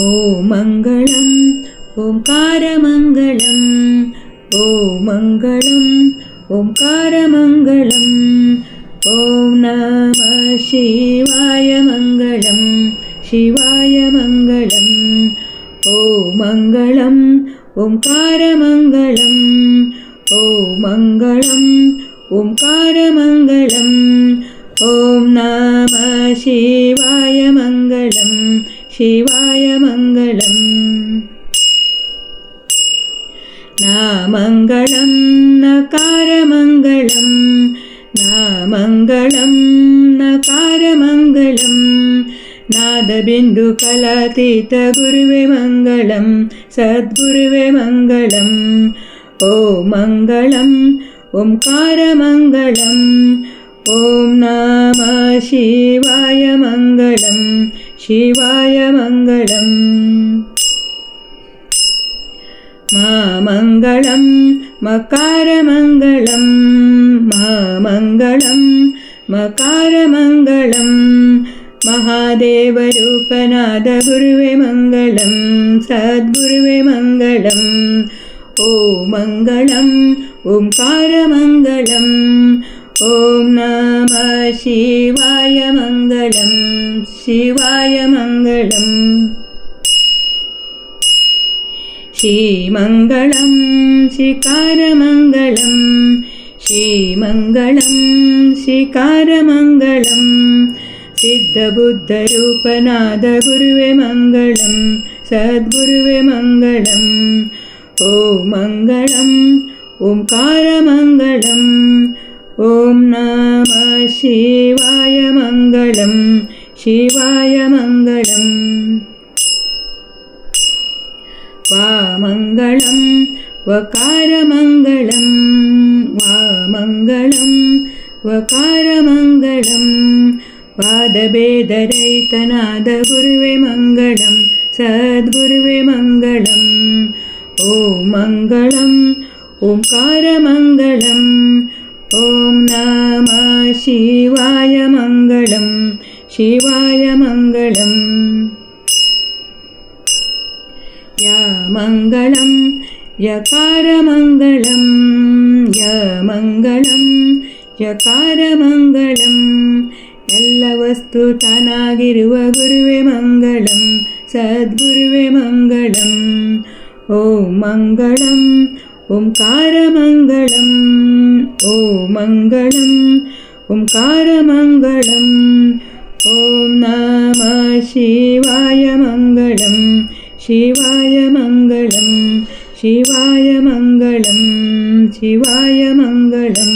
ॐ मङ्गलम् ओंकारमङ्गलम् ॐ मङ्गलम् ओंकारमङ्गलम् ॐ नमः शिवाय मङ्गलम् शिवाय मङ्गलम् ॐ मङ्गलम् ओंकारमङ्गलम् ॐ मङ्गलम् ओंकारमङ्गलम् ॐ नमः शिवाय मङ्गलम् शिवाय मङ्गलम् नामङ्गलं नकारमङ्गलं नामङ्गलं नकारमङ्गलं नादबिन्दुकलातीत गुरुवे मङ्गलं सद्गुरुवे मङ्गलं ॐ मङ्गलम् ओंकारमङ्गलम् ॐ नमः शिवाय मङ्गलं शिवाय मङ्गलम् मङ्गलं मकारमङ्गलं मङ्गलं मकारमङ्गलं महादेवरूपनाद गुरुवे मङ्गलं सद्गुरुवे मङ्गलं ॐ मङ्गलम् ओंकारमङ्गलम् ॐ नमः शिवाय मङ्गलं शिवाय मङ्गलम् श्रीमङ्गलं श्रीकारमङ्गलं श्रीमङ्गलं श्रीकारमङ्गलं सिद्धबुद्धरूपनाद गुरुवे मङ्गलं सद्गुरुवे मङ्गलं ॐ मङ्गलम् ओंकारमङ्गलं ॐ नमः शिवाय मङ्गलं शिवाय मङ्गलम् वामङ्गलं वकारमङ्गलं वामङ्गलं वकारमङ्गलं वादभेदरहितनाद गुरुवे मङ्गलं सद्गुरुवे मङ्गलं ॐ मङ्गलम् ओंकारमङ्गलं ॐ नमः शिवाय मङ्गलं शिवाय मङ्गलम् यमङ्गलं यकारमङ्गलं यमङ्गलं यकारमङ्गलं ಎಲ್ಲ ವಸ್ತು ತಾನಾಗಿರುವ ಗುರುವೆ ಮಂಗಳಂ ಸದ್ಗುರುವೆ ಮಂಗಳಂ ಓಂ ಮಂಗಳಂ ಓಂಕಾರಮಂಗಳಂ ಓಂ ಮಂಗಳಂ ಓಂಕಾರಮಂಗಳಂ ಓಂ ನಮಃ ಶಿವಾಯ ಮಂಗಳಂ ಶಿವಾಯ ಮಂಗಳಂ ಶಿವಾಯ ಮಂಗಳಂ ಶಿವಾಯ ಮಂಗಳಂ